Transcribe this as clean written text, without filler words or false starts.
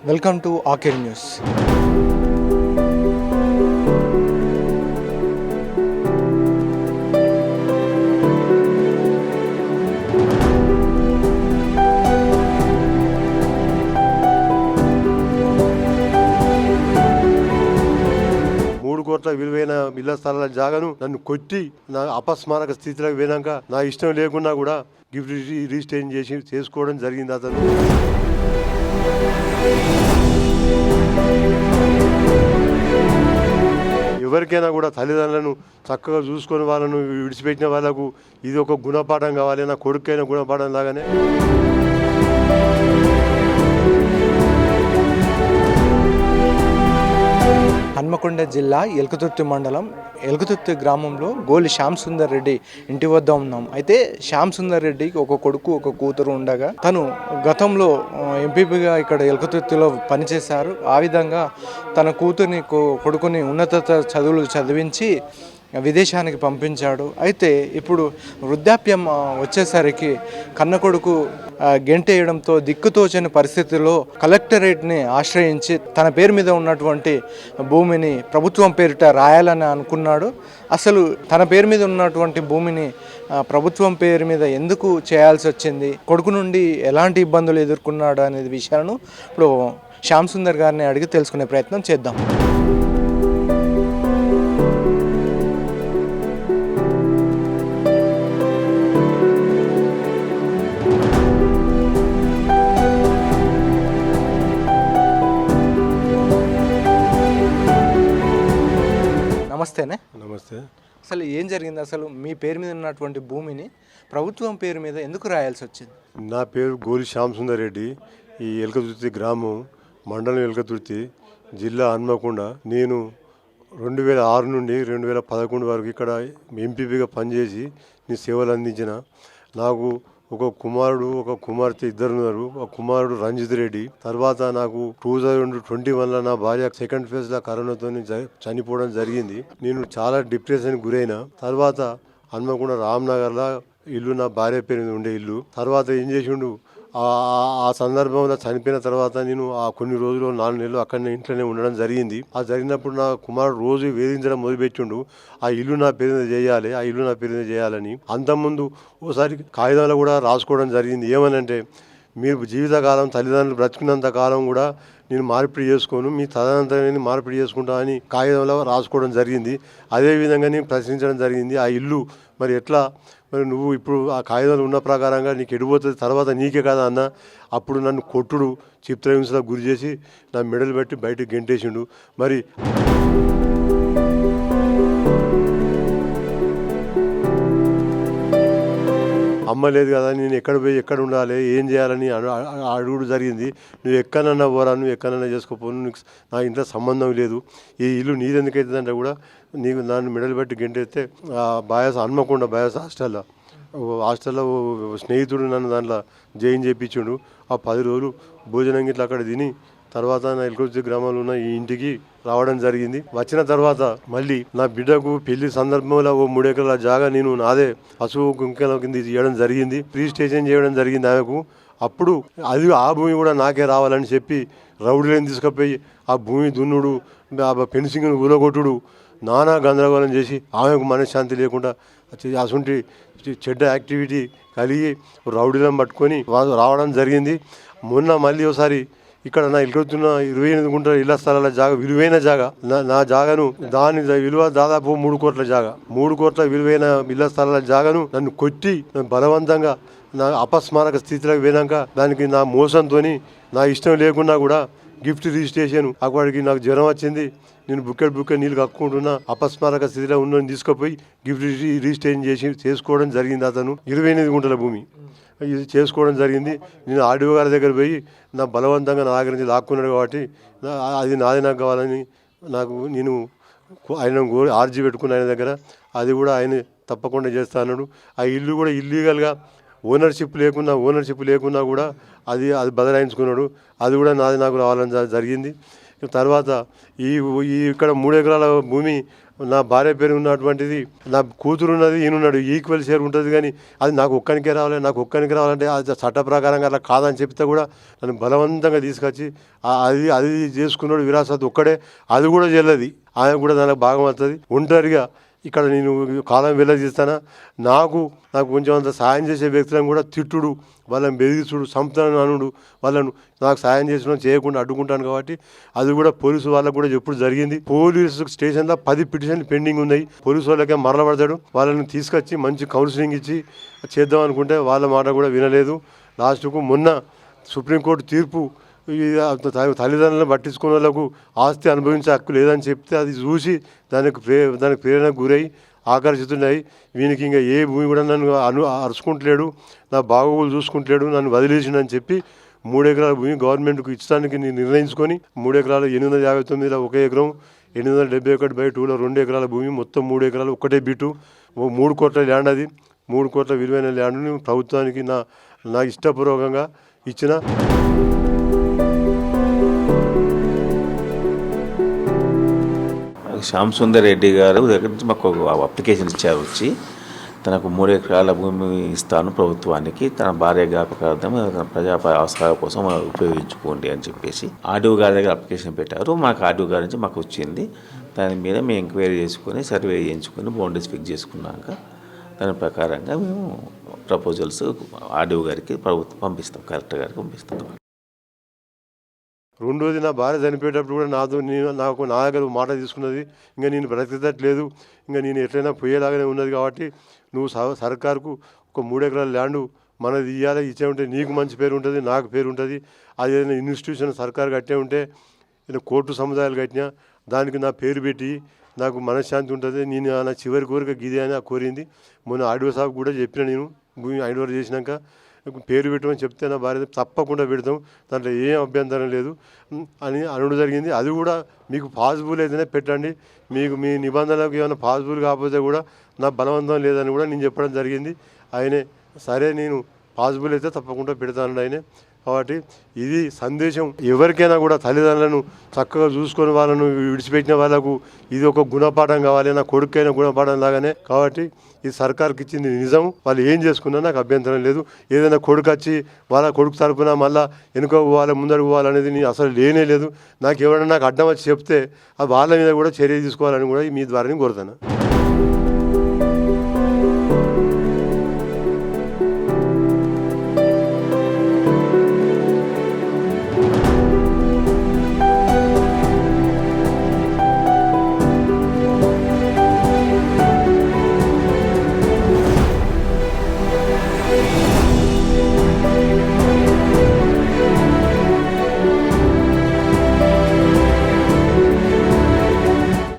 Welcome to orchid news. మూడు కోట్ల విలువైన ఇళ్ల స్థలాల జాగాను నన్ను కొట్టి నా అపస్మారక స్థితిలోకి పోయినాక నా ఇష్టం లేకున్నా కూడా గిఫ్ట్ రిజిస్ట్రేషన్ చేసి చేసుకోవడం జరిగింది. అతను ఎవరికైనా కూడా తల్లిదండ్రులను చక్కగా చూసుకొని వాళ్ళను విడిచిపెట్టిన వాళ్ళకు ఇది ఒక గుణపాఠం కావాలి. నా కొడుకైన గుణపాఠం లాగానే హన్మకొండ జిల్లా ఎల్కతుర్తి మండలం ఎల్కతుర్తి గ్రామంలో గోలి శ్యామ్ సుందర్ రెడ్డి ఇంటి వద్ద ఉన్నాం. అయితే శ్యామ్ సుందర్ రెడ్డికి ఒక కొడుకు ఒక కూతురు ఉండగా తను గతంలో ఎంపీపీగా ఇక్కడ ఎల్కతుర్తిలో పనిచేశారు. ఆ విధంగా తన కూతుర్ని కొడుకుని ఉన్నత చదువులు చదివించి విదేశానికి పంపించాడు. అయితే ఇప్పుడు వృద్ధాప్యం వచ్చేసరికి కన్న కొడుకు గెంటేయడంతో దిక్కుతోచని పరిస్థితుల్లో కలెక్టరేట్ని ఆశ్రయించి తన పేరు మీద ఉన్నటువంటి భూమిని ప్రభుత్వం పేరిట రాయాలని అనుకున్నాడు. అసలు తన పేరు మీద ఉన్నటువంటి భూమిని ప్రభుత్వం పేరు మీద ఎందుకు చేయాల్సి వచ్చింది, కొడుకు నుండి ఎలాంటి ఇబ్బందులు ఎదుర్కొన్నాడు అనేది విషయాలను ఇప్పుడు శ్యామ్ సుందర్ గారిని అడిగి తెలుసుకునే ప్రయత్నం చేద్దాం. నమస్తేనే. నమస్తే. అసలు ఏం జరిగింది? అసలు మీ పేరు మీద ఉన్నటువంటి భూమిని ప్రభుత్వం పేరు మీద ఎందుకు రాయాల్సి వచ్చింది? నా పేరు గోలి శ్యామ్ సుందర్ రెడ్డి. ఈ ఎల్కతుర్తి గ్రామం, మండలం ఎల్కతుర్తి, జిల్లా హన్మకొండ. నేను 2006 నుండి 2011 వరకు ఇక్కడ ఎంపీపీగా పనిచేసి నీ సేవలు అందించిన. నాకు ఒక కుమారుడు ఒక కుమార్తె ఇద్దరు ఉన్నారు. ఒక కుమారుడు రంజిత్ రెడ్డి. తర్వాత నాకు 2021లో నా భార్య సెకండ్ ఫేజ్లో కరోనాతో చనిపోవడం జరిగింది. నేను చాలా డిప్రెషన్ గురైన. తర్వాత హన్మకొండ రామ్నగర్లో ఇల్లు నా భార్య పేరు మీద ఉండే ఇల్లు. తర్వాత ఏం చేసిండు, ఆ సందర్భంలో చనిపోయిన తర్వాత నేను ఆ కొన్ని రోజులు 4 నెలలు అక్కడనే ఇంట్లోనే ఉండడం జరిగింది. ఆ జరిగినప్పుడు నా కుమారుడు రోజు వేధించడం మొదలుపెట్టిండు. ఆ ఇల్లు నా పేరు మీద చేయాలి, ఆ ఇల్లు నా పేరు మీద చేయాలని. అంతకుముందు ఓసారి కాగితాలు కూడా రాసుకోవడం జరిగింది. ఏమనంటే, మీరు జీవితకాలం తల్లిదండ్రులు బ్రతుకున్నంత కాలం కూడా నేను మార్పిడి చేసుకోను, మీ తదనంతరం మార్పిడి చేసుకుంటా అని కాగితంలో రాసుకోవడం జరిగింది. అదేవిధంగా నేను ప్రశ్నించడం జరిగింది, ఆ ఇల్లు మరి ఎట్లా, మరి నువ్వు ఇప్పుడు ఆ కాగితాలు ఉన్న ప్రకారంగా నీకు ఎడిపోతుంది, తర్వాత నీకే కదా అన్న. అప్పుడు నన్ను కొట్టుడు, చిత్రహింసలకు గురి చేసి నా మెడలు పెట్టి బయటకు గెంటేసిండు. మరి అమ్మ లేదు కదా, నేను ఎక్కడ పోయి ఎక్కడ ఉండాలి, ఏం చేయాలని అడుగుడు జరిగింది. నువ్వు ఎక్కడన్నా పోరా, నువ్వు ఎక్కడన్నా చేసుకోపోను, నీకు నా ఇంట్లో సంబంధం లేదు, ఈ ఇల్లు నీదెందుకైతుందంటే కూడా నీకు నన్ను మెడలు పెట్టి గెంటేస్తే బయాస్ హన్మకొండ బయాస్ హాస్టల్లో స్నేహితుడు నన్ను దాంట్లో జాయిన్ చేయించిండు. ఆ 10 రోజులు భోజనం గిట్లా అక్కడ తిని తర్వాత నా ఎల్కతుర్తి గ్రామంలో ఉన్న ఈ ఇంటికి రావడం జరిగింది. వచ్చిన తర్వాత మళ్ళీ నా బిడ్డకు పెళ్లి సందర్భంలో ఓ 3 ఎకరాల జాగా నేను నాదే పశువు కుంకెల కింద చేయడం జరిగింది. రిజిస్ట్రేషన్ చేయడం జరిగింది ఆమెకు. అప్పుడు అది ఆ భూమి కూడా నాకే రావాలని చెప్పి రౌడీలను తీసుకుపోయి ఆ భూమి దున్నుడు, ఫెన్సింగ్ను ఊరగొట్టుడు, నానా గందరగోళం చేసి ఆమెకు మనశ్శాంతి లేకుండా అసుంటి చెడ్డ యాక్టివిటీ కలిగి రౌడీలను పట్టుకొని రావడం జరిగింది. మొన్న మళ్ళీ ఒకసారి ఇక్కడ నా ఎల్కతుర్తిలో 28 గుంటల ఇళ్ల స్థలాల జాగా, విలువైన జాగా, నా జాగాను, దాని విలువ దాదాపు 3 కోట్ల జాగా, 3 కోట్ల విలువైన ఇళ్ల స్థలాల జాగాను నన్ను కొట్టి బలవంతంగా నా అపస్మారక స్థితిలోకి పోయినాక దానికి నా మోసంతో నా ఇష్టం లేకున్నా కూడా గిఫ్ట్ రిజిస్ట్రేషన్ అక్కడికి నాకు జ్వరం వచ్చింది, నేను బుక్కెడ్ నీళ్ళు కక్కుంటున్నా, అపస్మారక స్థితిలో ఉన్నని తీసుకుపోయి గిఫ్ట్ రిజిస్ట్రేషన్ చేసి చేసుకోవడం జరిగింది. అతను 28 గుంటల భూమి ఇది చేసుకోవడం జరిగింది. నేను ఆర్డీఓ గారి దగ్గర పోయి నా బలవంతంగా నా దగ్గర నుంచి లాక్కున్నాడు కాబట్టి అది నాది నాకు కావాలని నేను ఆయన ఆర్జీ పెట్టుకున్న ఆయన దగ్గర. అది కూడా ఆయన తప్పకుండా చేస్తా అన్నాడు. ఆ ఇల్లు కూడా ఇల్లీగల్గా ఓనర్షిప్ లేకున్నా కూడా అది బదలాయించుకున్నాడు. అది కూడా నాది నాకు రావాలని జరిగింది. తర్వాత ఈ ఇక్కడ 3 ఎకరాల భూమి నా భార్య పేరు ఉన్నటువంటిది, నా కూతురు ఉన్నది, ఈయనున్నాడు, ఈక్వల్ షేర్ ఉంటుంది. కానీ అది నాకు ఒక్కనికే రావాలి, నాకు ఒక్కనికి రావాలంటే అది చట్ట ప్రకారంగా అట్లా కాదని చెప్తే కూడా నన్ను బలవంతంగా తీసుకొచ్చి అది అది చేసుకున్నాడు విరాసత్ ఒక్కడే, అది కూడా చెల్లది. ఆయన కూడా దానికి భాగం అవుతుంది. ఒంటరిగా ఇక్కడ నేను కాలం వెళ్ళదీస్తానా, నాకు కొంచెం అంత సాయం చేసే వ్యక్తులను కూడా తిట్టుడు, వాళ్ళని బెదిరించుడు, సంపుతాను అనుడు, వాళ్ళను నాకు సాయం చేసిన చేయకుండా అడ్డుకుంటాను. కాబట్టి అది కూడా పోలీసు వాళ్ళకు కూడా ఎప్పుడు జరిగింది. పోలీసు స్టేషన్లో 10 పిటిషన్లు పెండింగ్ ఉన్నాయి. పోలీసు వాళ్ళకే మరలబడతాడు. వాళ్ళని తీసుకొచ్చి మంచి కౌన్సిలింగ్ ఇచ్చి చేద్దాం అనుకుంటే వాళ్ళ మాట కూడా వినలేదు. లాస్ట్కు మొన్న సుప్రీంకోర్టు తీర్పు తల్లిదండ్రులను పట్టించుకున్న వాళ్ళకు ఆస్తి అనుభవించే హక్కు లేదని చెప్తే అది చూసి దానికి ప్రేరణకు గురై ఆకర్షితున్నాయి. వీనికి ఇంకా ఏ భూమి కూడా నన్ను అరుచుకుంటలేడు, నా బాగోగులు చూసుకుంటలేడు, నన్ను వదిలేసిండని చెప్పి 3 ఎకరాల భూమి గవర్నమెంట్కు ఇచ్చడానికి నేను నిర్ణయించుకొని 3 ఎకరాలు 859 1 ఎకరం 871/2లో 2 ఎకరాల భూమి, మొత్తం 3 ఎకరాలు ఒక్కటే బిటు, 3 కోట్ల ల్యాండ్. అది 3 కోట్ల విలువైన ల్యాండ్ని ప్రభుత్వానికి నా ఇష్టపూర్వకంగా ఇచ్చిన. శ్యామ్ సుందర్ రెడ్డి గారు దగ్గర నుంచి మాకు అప్లికేషన్ ఇచ్చారు. వచ్చి తనకు 3 ఎకరాల భూమి ఇస్తాను ప్రభుత్వానికి, తన భార్య జ్ఞాపకార్థం ప్రజా అవసరాల కోసం ఉపయోగించుకోండి అని చెప్పేసి ఆర్డీఓ గారి దగ్గర అప్లికేషన్ పెట్టారు. మాకు ఆర్డీఓ గారి నుంచి మాకు వచ్చింది. దాని మీద మేము ఎంక్వైరీ చేసుకొని సర్వే చేయించుకొని బౌండరీస్ ఫిక్స్ చేసుకున్నాక దాని ప్రకారంగా మేము ప్రపోజల్స్ ఆర్డీఓ గారికి ప్రభుత్వం పంపిస్తాం, కలెక్టర్ గారికి పంపిస్తాం. రెండోది, నా భార్య చనిపోయేటప్పుడు కూడా నాకు నా దగ్గర మాట తీసుకున్నది, ఇంకా నేను బ్రతికేటట్లేదు, ఇంకా నేను ఎట్లయినా పోయేలాగానే ఉన్నది. కాబట్టి నువ్వు సర్కారుకు ఒక 3 ఎకరాల ల్యాండ్ మనది ఇవ్వాలి, ఇచ్చే ఉంటే నీకు మంచి పేరు ఉంటుంది, నాకు పేరు ఉంటుంది. అది ఏదైనా ఇన్స్టిట్యూషన్ సర్కారు కట్టే ఉంటే, కోర్టు సముదాయాలు కట్టినా దానికి నా పేరు పెట్టి నాకు మనశ్శాంతి ఉంటుంది. నేను నా చివరి కోరిక గిదే అని కోరింది. మొన్న ఆర్డీఓ సాబ్ కూడా చెప్పిన, నేను భూమి హ్యాండ్ ఓవర్ చేసినాక పేరు పెట్టమని చెప్తే నా భార్య తప్పకుండా పెడతాం, దాంట్లో ఏం అభ్యంతరం లేదు అని అనడం జరిగింది. అది కూడా మీకు పాసిబుల్ అయితేనే పెట్టండి, మీకు మీ నిబంధనలకు ఏమైనా పాసిబుల్ కాకపోతే కూడా నా బలవంతం లేదని కూడా నేను చెప్పడం జరిగింది. ఆయనే సరే నేను పాసిబుల్ అయితే తప్పకుండా పెడతానండి ఆయనే. కాబట్టి ఇది సందేశం, ఎవరికైనా కూడా తల్లిదండ్రులను చక్కగా చూసుకొని వాళ్ళను విడిచిపెట్టిన వాళ్ళకు ఇది ఒక గుణపాఠం కావాలి, నా కొడుకైనా గుణపాఠం లాగానే. కాబట్టి ఇది సర్కార్కి ఇచ్చింది నిజం, వాళ్ళు ఏం చేసుకున్నా నాకు అభ్యంతరం లేదు. ఏదైనా కొడుకు వచ్చి వాళ్ళ కొడుకు తరపున మళ్ళీ వెనుక పోవాలి ముందరకు పోవాలనేది నేను అసలు లేనే లేదు. నాకు ఎవరైనా నాకు అడ్డం వచ్చి చెప్తే వాళ్ళ మీద కూడా చర్య తీసుకోవాలని కూడా మీ ద్వారా కోరుతాను.